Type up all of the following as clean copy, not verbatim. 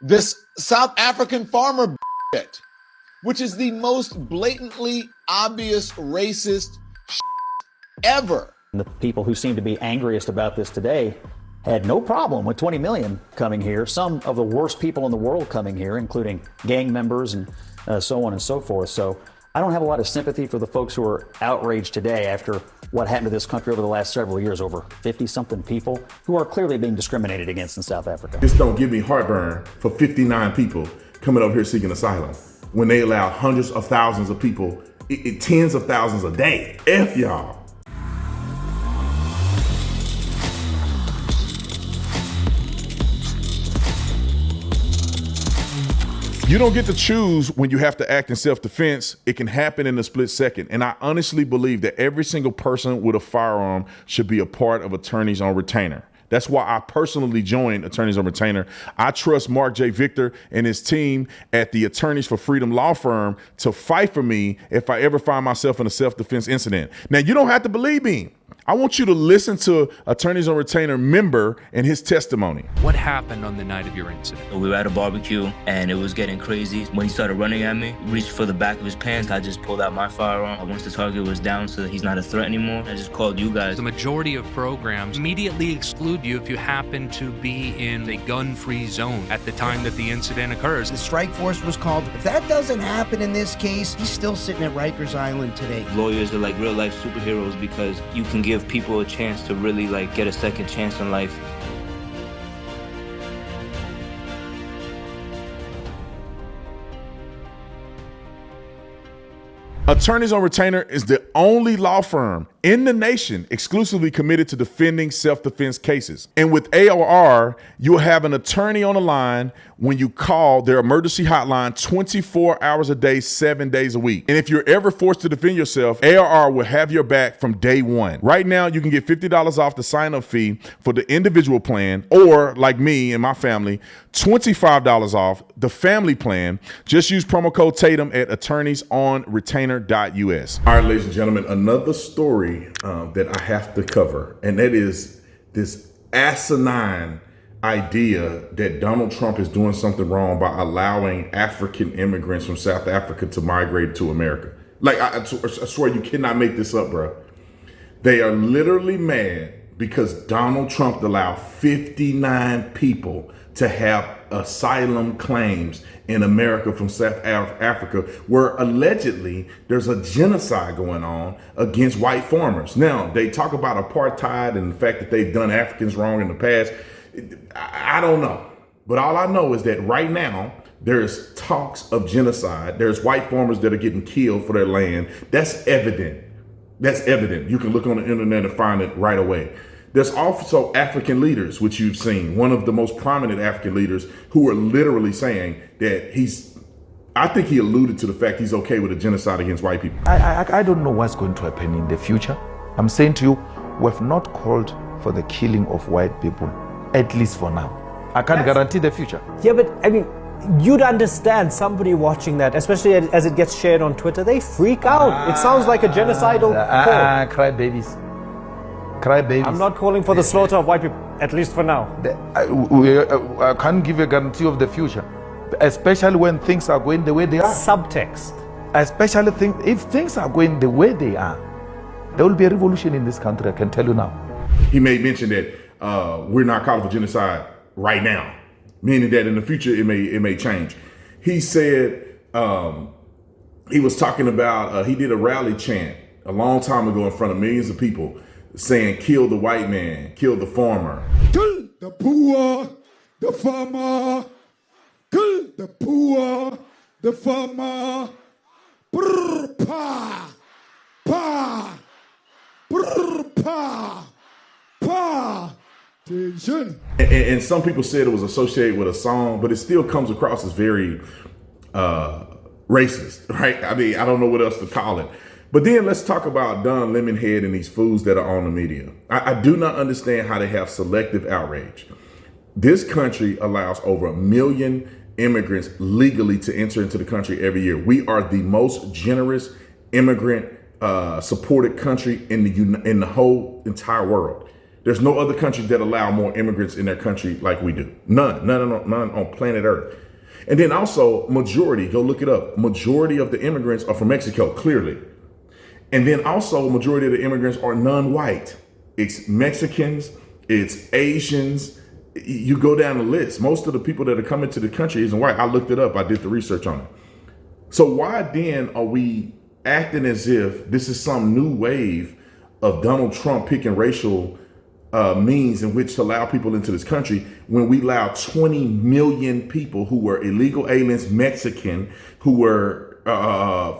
This South African farmer shit, which is the most blatantly obvious racist ever. The people who seem to be angriest about this today had no problem with 20 million coming here. Some of the worst people in the world coming here, including gang members and so on and so forth. So I don't have a lot of sympathy for the folks who are outraged today after what happened to this country over the last several years. Over 50-something people who are clearly being discriminated against in South Africa. This don't give me heartburn for 59 people coming over here seeking asylum when they allow hundreds of thousands of people, tens of thousands a day. F y'all. You don't get to choose when you have to act in self-defense. It can happen in a split second. And I honestly believe that every single person with a firearm should be a part of Attorneys on Retainer. That's why I personally joined Attorneys on Retainer. I trust Mark J. Victor and his team at the Attorneys for Freedom law firm to fight for me if I ever find myself in a self-defense incident. Now, you don't have to believe me. I want you to listen to Attorneys on Retainer member and his testimony. What happened on the night of your incident? We were at a barbecue and it was getting crazy. When he started running at me, reached for the back of his pants, I just pulled out my firearm. Once the target was down so that he's not a threat anymore, I just called you guys. The majority of programs immediately exclude you if you happen to be in a gun-free zone at the time that the incident occurs. The strike force was called. If that doesn't happen in this case, he's still sitting at Rikers Island today. Lawyers are like real-life superheroes because you can give people a chance to really get a second chance in life. Attorneys on Retainer is the only law firm in the nation exclusively committed to defending self-defense cases. And with AOR, you'll have an attorney on the line when you call their emergency hotline 24 hours a day, 7 days a week. And if you're ever forced to defend yourself, AOR will have your back from day one. Right now, you can get $50 off the sign-up fee for the individual plan, or like me and my family, $25 off the family plan. Just use promo code Tatum at attorneysonretainer.us. All right, ladies and gentlemen, another story that I have to cover, and that is this asinine idea that Donald Trump is doing something wrong by allowing African immigrants from South Africa to migrate to America. Like, I swear you cannot make this up, bro. They are literally mad because Donald Trump allowed 59 people to have asylum claims in America from South Africa, where allegedly there's a genocide going on against white farmers. Now, they talk about apartheid and the fact that they've done Africans wrong in the past. I don't know. But all I know is that right now, there's talks of genocide. There's white farmers that are getting killed for their land. That's evident. That's evident. You can look on the internet and find it right away. There's also African leaders, which you've seen, one of the most prominent African leaders who are literally saying that I think he alluded to the fact he's okay with a genocide against white people. I don't know what's going to happen in the future. I'm saying to you, we have not called for the killing of white people, at least for now. I can't guarantee the future. Yeah, but I mean, you'd understand somebody watching that, especially as it gets shared on Twitter, they freak out. It sounds like a genocidal call. Cry babies. Cry babies. I'm not calling for the slaughter of white people, at least for now. I can't give a guarantee of the future, especially when things are going the way they are. Subtext. Especially if things are going the way they are, there will be a revolution in this country, I can tell you now. He made mention that we're not calling for genocide right now, meaning that in the future it may change. He said he was talking about, he did a rally chant a long time ago in front of millions of people saying, kill the white man, kill the farmer. Kill the poor, the farmer. Kill the poor, the farmer. Brr, pa, pa, brr, pa, pa. Tension. And some people said it was associated with a song, but it still comes across as very racist, right? I mean, I don't know what else to call it. But then let's talk about Don Lemonhead and these fools that are on the media. I do not understand how they have selective outrage. This country allows over 1 million immigrants legally to enter into the country every year. We are the most generous immigrant supported country in the whole entire world. There's no other country that allow more immigrants in their country like we do. None on planet Earth. And then also majority, go look it up. Majority of the immigrants are from Mexico, clearly. And then also majority of the immigrants are non-white. It's Mexicans, it's Asians. You go down the list. Most of the people that are coming to the country isn't white. I looked it up. I did the research on it. So why then are we acting as if this is some new wave of Donald Trump picking racial means in which to allow people into this country when we allow 20 million people who were illegal aliens, Mexican, who were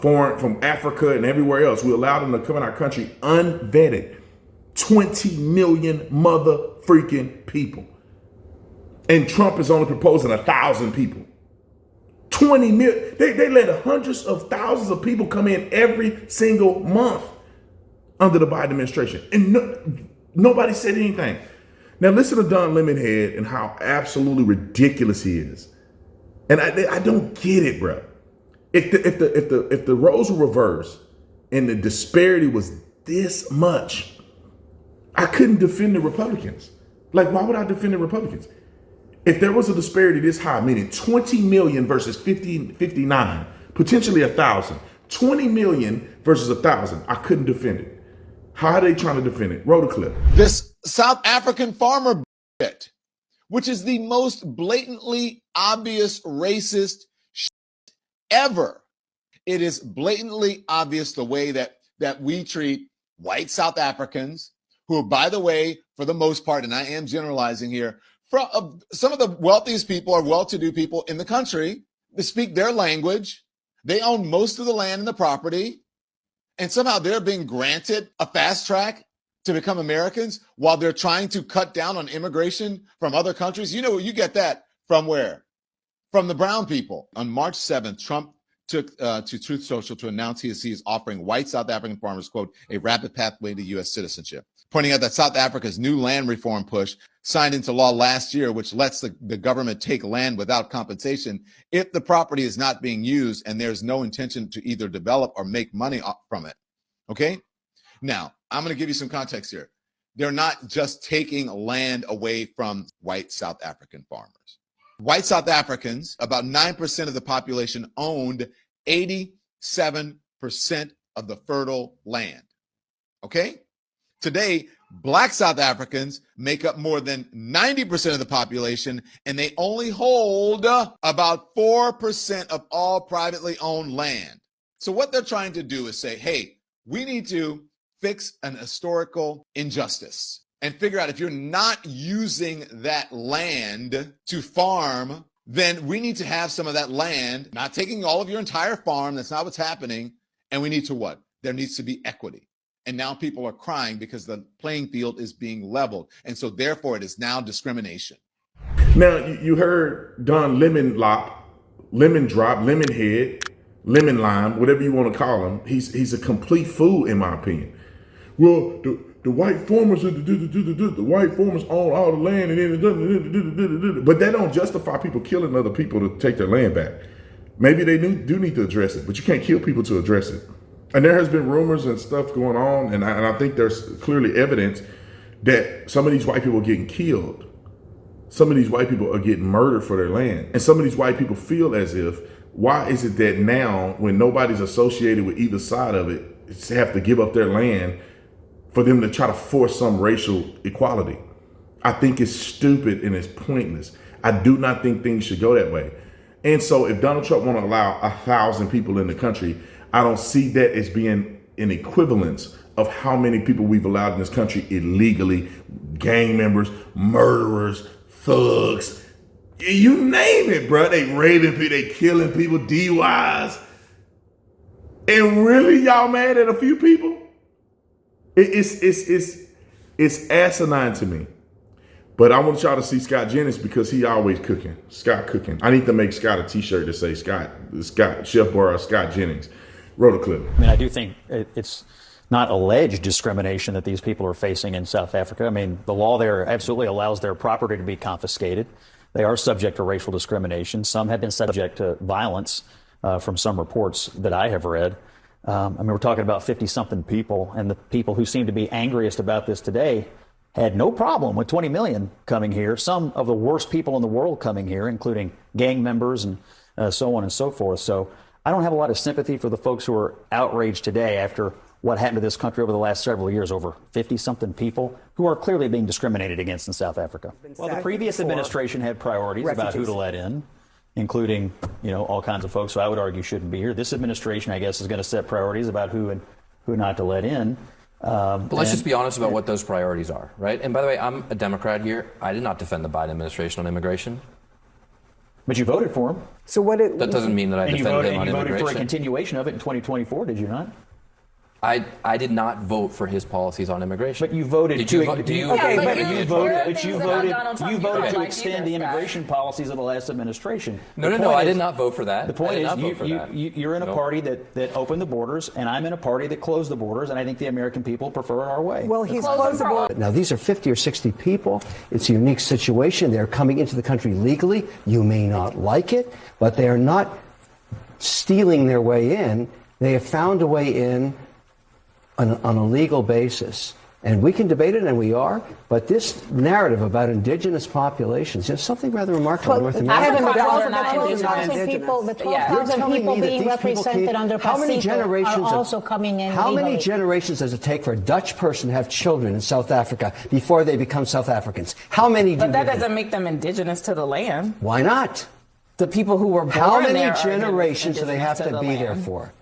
foreign from Africa and everywhere else. We allowed them to come in our country unvetted. 20 million mother freaking people. And Trump is only proposing 1,000 people. 20 million. They let hundreds of thousands of people come in every single month under the Biden administration. And nobody said anything. Now listen to Don Lemonhead and how absolutely ridiculous he is. And I don't get it, bro. If the roles were reversed and the disparity was this much, I couldn't defend the Republicans. Like, why would I defend the Republicans? If there was a disparity this high, meaning 20 million versus 59, potentially 1,000, 20 million versus 1,000, I couldn't defend it. How are they trying to defend it? Roll the clip. This South African farmer shit, which is the most blatantly obvious racist shit ever. It is blatantly obvious the way that we treat white South Africans, who, by the way, for the most part, and I am generalizing here, some of the wealthiest people are well-to-do people in the country. They speak their language. They own most of the land and the property. And somehow they're being granted a fast track to become Americans while they're trying to cut down on immigration from other countries. You know, you get that from where? From the brown people. On March 7th, Trump took to Truth Social to announce he is offering white South African farmers, quote, a rapid pathway to U.S. citizenship, pointing out that South Africa's new land reform push signed into law last year, which lets the government take land without compensation if the property is not being used and there's no intention to either develop or make money from it. Okay? Now, I'm going to give you some context here. They're not just taking land away from white South African farmers. White South Africans, about 9% of the population, owned 87% of the fertile land. Okay? Today, Black South Africans make up more than 90% of the population, and they only hold about 4% of all privately owned land. So what they're trying to do is say, hey, we need to fix an historical injustice and figure out if you're not using that land to farm, then we need to have some of that land, not taking all of your entire farm. That's not what's happening. And we need to what? There needs to be equity. And now people are crying because the playing field is being leveled. And so therefore it is now discrimination. Now you heard Don Lemon Drop, Lemonhead, Lemon Lime, whatever you want to call him. He's a complete fool in my opinion. Well, the white farmers, the white farmers own all the land, and but that don't justify people killing other people to take their land back. Maybe they do need to address it, but you can't kill people to address it. And there has been rumors and stuff going on, and I think there's clearly evidence that some of these white people are getting killed. Some of these white people are getting murdered for their land. And some of these white people feel as if, why is it that now, when nobody's associated with either side of it, they have to give up their land for them to try to force some racial equality? I think it's stupid and it's pointless. I do not think things should go that way. And so if Donald Trump want to allow 1,000 people in the country, I don't see that as being an equivalence of how many people we've allowed in this country illegally, gang members, murderers, thugs, you name it, bro. They raping people, they killing people, DUIs. And really y'all mad at a few people? It's asinine to me. But I want y'all to see Scott Jennings because he always cooking. Scott cooking. I need to make Scott a t-shirt that says Scott Chef Bar Scott Jennings. Roll the clip. I mean, I do think it's not alleged discrimination that these people are facing in South Africa. I mean, the law there absolutely allows their property to be confiscated. They are subject to racial discrimination. Some have been subject to violence from some reports that I have read. I mean, we're talking about 50-something people, and the people who seem to be angriest about this today had no problem with 20 million coming here, some of the worst people in the world coming here, including gang members and so on and so forth. So I don't have a lot of sympathy for the folks who are outraged today after what happened to this country over the last several years, over 50-something people who are clearly being discriminated against in South Africa. Well, the previous administration had priorities about who to let in, including, all kinds of folks who I would argue shouldn't be here. This administration, I guess, is going to set priorities about who and who not to let in. But let's just be honest about what those priorities are, right? And by the way, I'm a Democrat here. I did not defend the Biden administration on immigration. But you voted for him. So that doesn't mean that I defended him on immigration. You voted for a continuation of it in 2024, did you not? I did not vote for his policies on immigration. But you voted you voted to extend the immigration policies of the last administration. No, I did not vote for that. The point is, you're in a party that opened the borders, and I'm in a party that closed the borders, and I think the American people prefer it our way. Well, he's closed the border. Now, these are 50 or 60 people. It's a unique situation. They're coming into the country legally. You may not like it, but they are not stealing their way in. They have found a way in on a legal basis. And we can debate it, and we are, but this narrative about indigenous populations is something rather remarkable in North America. I haven't the 12,000 people, the 12,000 people being represented under Pasito are also coming in How legally. many generations does it take for a Dutch person to have children in South Africa before they become South Africans? How many do But that doesn't make them indigenous to the land. Why not? The people who were born How many there generations do they have to be there for?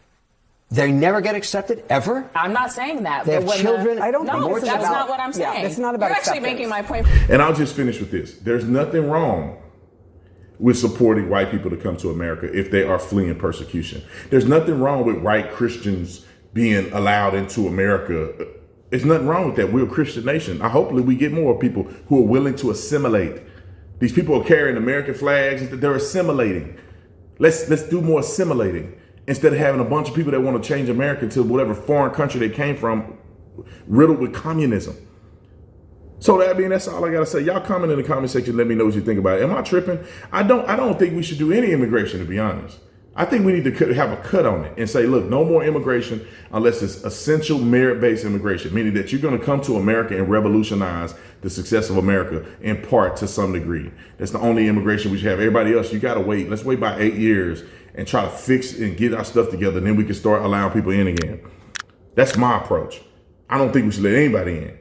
They never get accepted, ever? I'm not saying that. They have children. I don't know. That's not what I'm saying. Yeah, it's not about You're actually acceptance. making my point. And I'll just finish with this. There's nothing wrong with supporting white people to come to America if they are fleeing persecution. There's nothing wrong with white Christians being allowed into America. There's nothing wrong with that. We're a Christian nation. Hopefully we get more people who are willing to assimilate. These people are carrying American flags. They're assimilating. Let's do more assimilating, instead of having a bunch of people that want to change America to whatever foreign country they came from, riddled with communism. So that's all I got to say. Y'all comment in the comment section. Let me know what you think about it. Am I tripping? I don't think we should do any immigration, to be honest. I think we need to have a cut on it and say, look, no more immigration unless it's essential merit-based immigration, meaning that you're going to come to America and revolutionize the success of America in part to some degree. That's the only immigration we should have. Everybody else, you got to wait. Let's wait by 8 years and try to fix and get our stuff together, and then we can start allowing people in again. That's my approach. I don't think we should let anybody in.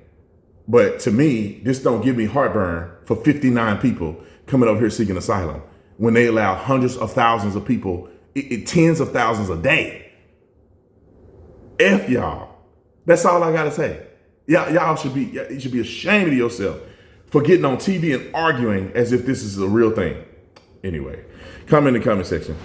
But to me, this don't give me heartburn for 59 people coming over here seeking asylum when they allow hundreds of thousands of people, tens of thousands a day. F y'all. That's all I gotta say. Y'all should be ashamed of yourself for getting on TV and arguing as if this is a real thing. Anyway, comment in the comment section.